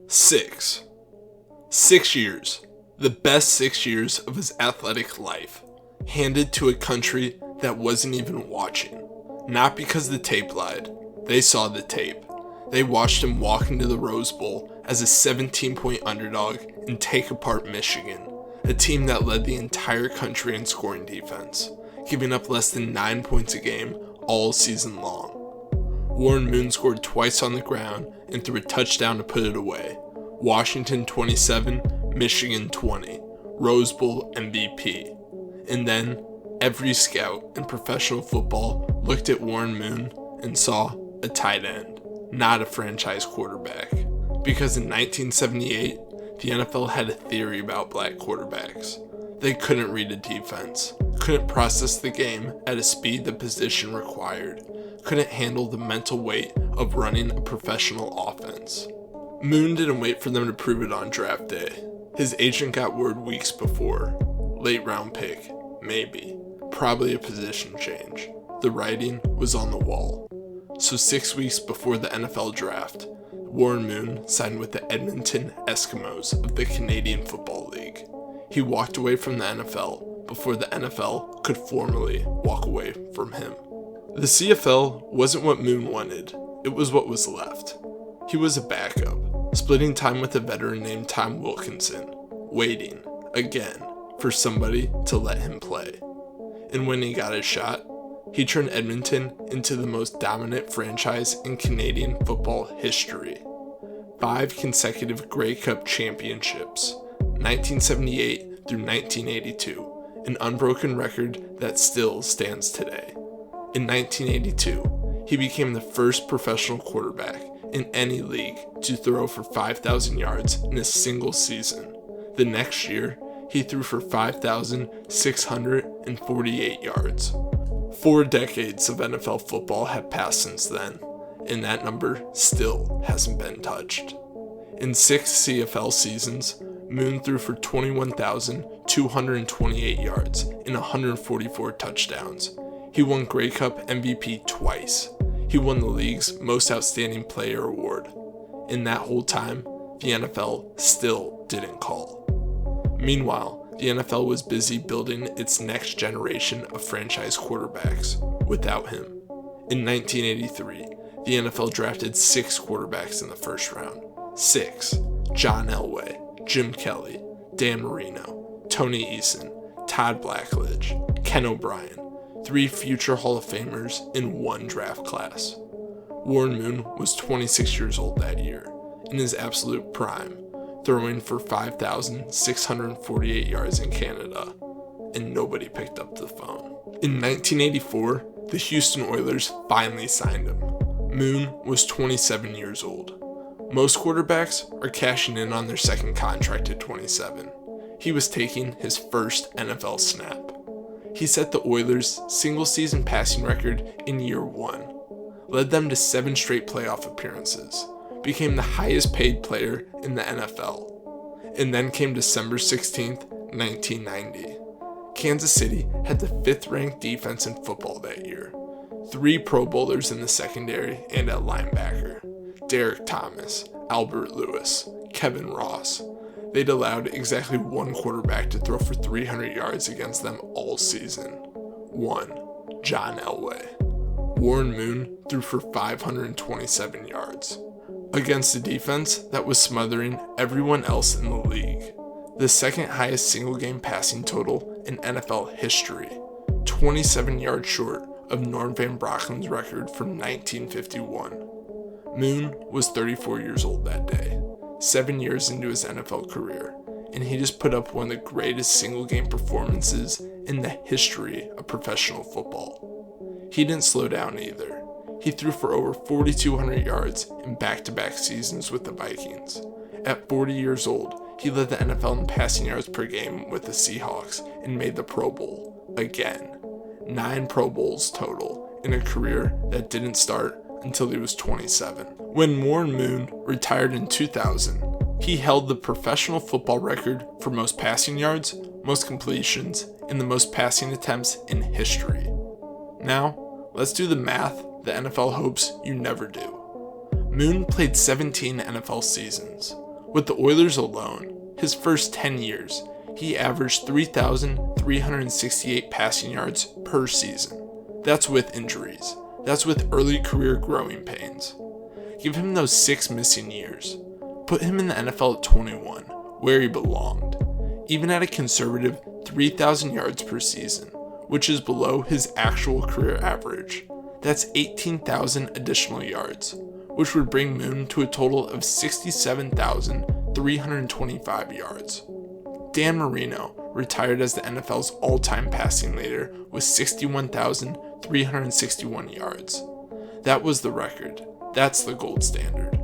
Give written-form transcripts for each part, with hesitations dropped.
6. 6 years. The best 6 years of his athletic life. Handed to a country that wasn't even watching. Not because the tape lied. They saw the tape. They watched him walk into the Rose Bowl as a 17-point underdog and take apart Michigan, a team that led the entire country in scoring defense, giving up less than 9 points a game all season long. Warren Moon scored twice on the ground and threw a touchdown to put it away. Washington 27, Michigan 20, Rose Bowl MVP. And then, every scout in professional football looked at Warren Moon and saw a tight end, not a franchise quarterback. Because in 1978, the NFL had a theory about black quarterbacks. They couldn't read a defense, couldn't process the game at a speed the position required, couldn't handle the mental weight of running a professional offense. Moon didn't wait for them to prove it on draft day. His agent got word weeks before. Late round pick, maybe. Probably a position change. The writing was on the wall. So 6 weeks before the NFL draft, Warren Moon signed with the Edmonton Eskimos of the Canadian Football League. He walked away from the NFL before the NFL could formally walk away from him. The CFL wasn't what Moon wanted, it was what was left. He was a backup, splitting time with a veteran named Tom Wilkinson, waiting, again, for somebody to let him play. And when he got his shot, he turned Edmonton into the most dominant franchise in Canadian football history. 5 consecutive Grey Cup championships, 1978 through 1982, an unbroken record that still stands today. In 1982, he became the first professional quarterback in any league to throw for 5,000 yards in a single season. The next year, he threw for 5,648 yards. 4 decades of NFL football have passed since then, and that number still hasn't been touched. In 6 CFL seasons, Moon threw for 21,228 yards and 144 touchdowns. He won Grey Cup MVP twice. He won the league's Most Outstanding Player award. In that whole time, the NFL still didn't call. Meanwhile, the NFL was busy building its next generation of franchise quarterbacks without him. In 1983, the NFL drafted 6 quarterbacks in the first round. 6. John Elway, Jim Kelly, Dan Marino, Tony Eason, Todd Blackledge, Ken O'Brien. 3 future Hall of Famers in 1 draft class. Warren Moon was 26 years old that year, in his absolute prime, throwing for 5,648 yards in Canada, and nobody picked up the phone. In 1984, the Houston Oilers finally signed him. Moon was 27 years old. Most quarterbacks are cashing in on their second contract at 27. He was taking his first NFL snap. He set the Oilers' single-season passing record in year 1, led them to 7 straight playoff appearances, became the highest-paid player in the NFL, and then came December 16th, 1990. Kansas City had the 5th-ranked defense in football that year, 3 Pro Bowlers in the secondary and at linebacker, Derek Thomas, Albert Lewis, Kevin Ross. They'd allowed exactly 1 quarterback to throw for 300 yards against them all season. 1. John Elway. Warren Moon threw for 527 yards. Against a defense that was smothering everyone else in the league. The second highest single-game passing total in NFL history. 27 yards short of Norm Van Brocklin's record from 1951. Moon was 34 years old that day. 7 years into his NFL career, and he just put up one of the greatest single-game performances in the history of professional football. He didn't slow down either. He threw for over 4,200 yards in back-to-back seasons with the Vikings. At 40 years old, he led the NFL in passing yards per game with the Seahawks and made the Pro Bowl again. 9 Pro Bowls total in a career that didn't start until he was 27. When Warren Moon retired in 2000, he held the professional football record for most passing yards, most completions, and the most passing attempts in history. Now, let's do the math the NFL hopes you never do. Moon played 17 NFL seasons, With the Oilers alone, his first 10 years, he averaged 3,368 passing yards per season. That's with injuries. That's with early career growing pains. Give him those 6 missing years. Put him in the NFL at 21, where he belonged. Even at a conservative 3,000 yards per season, which is below his actual career average. That's 18,000 additional yards, which would bring Moon to a total of 67,325 yards. Dan Marino retired as the NFL's all-time passing leader with 61,361 yards. That was the record. That's the gold standard.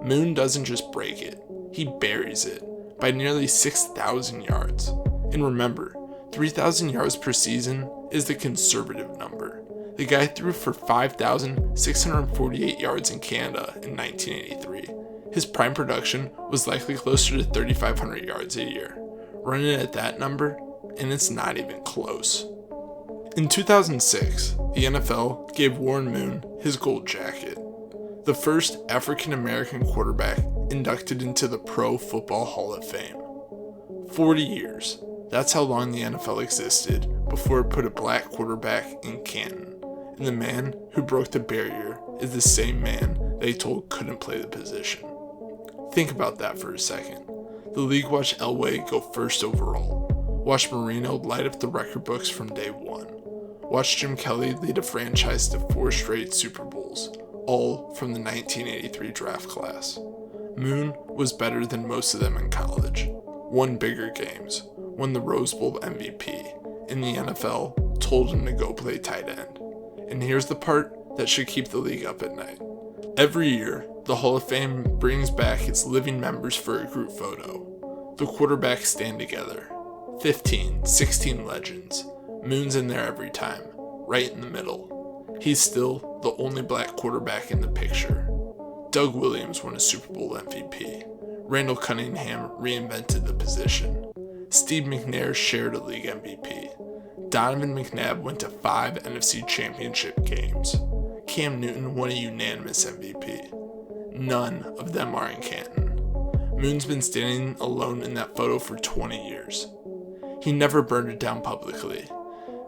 Moon doesn't just break it, he buries it by nearly 6,000 yards. And remember, 3,000 yards per season is the conservative number. The guy threw for 5,648 yards in Canada in 1983. His prime production was likely closer to 3,500 yards a year. Run it at that number, and it's not even close. In 2006, the NFL gave Warren Moon his gold jacket, the first African American quarterback inducted into the Pro Football Hall of Fame. 40 years, that's how long the NFL existed before it put a black quarterback in Canton. And the man who broke the barrier is the same man they told couldn't play the position. Think about that for a second. The league watched Elway go first overall. Watched Marino light up the record books from day one. Watched Jim Kelly lead a franchise to 4 straight Super Bowls, all from the 1983 draft class. Moon was better than most of them in college. Won bigger games. Won the Rose Bowl MVP. And the NFL told him to go play tight end. And here's the part that should keep the league up at night. Every year, the Hall of Fame brings back its living members for a group photo. The quarterbacks stand together. 15, 16 legends. Moon's in there every time, right in the middle. He's still the only black quarterback in the picture. Doug Williams won a Super Bowl MVP. Randall Cunningham reinvented the position. Steve McNair shared a league MVP. Donovan McNabb went to 5 NFC Championship games. Cam Newton won a unanimous MVP. None of them are in Canton. Moon's been standing alone in that photo for 20 years. He never burned it down publicly.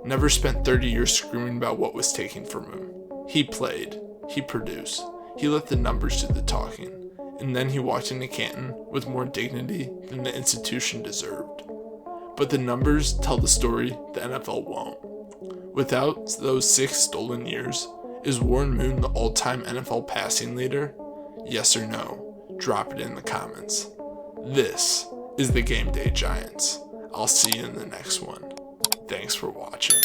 Never spent 30 years screaming about what was taken from him. He played. He produced. He let the numbers do the talking. And then he walked into Canton with more dignity than the institution deserved. But the numbers tell the story the NFL won't. Without those 6 stolen years, is Warren Moon the all-time NFL passing leader? Yes or no? Drop it in the comments. This is the Game Day Giants. I'll see you in the next one. Thanks for watching.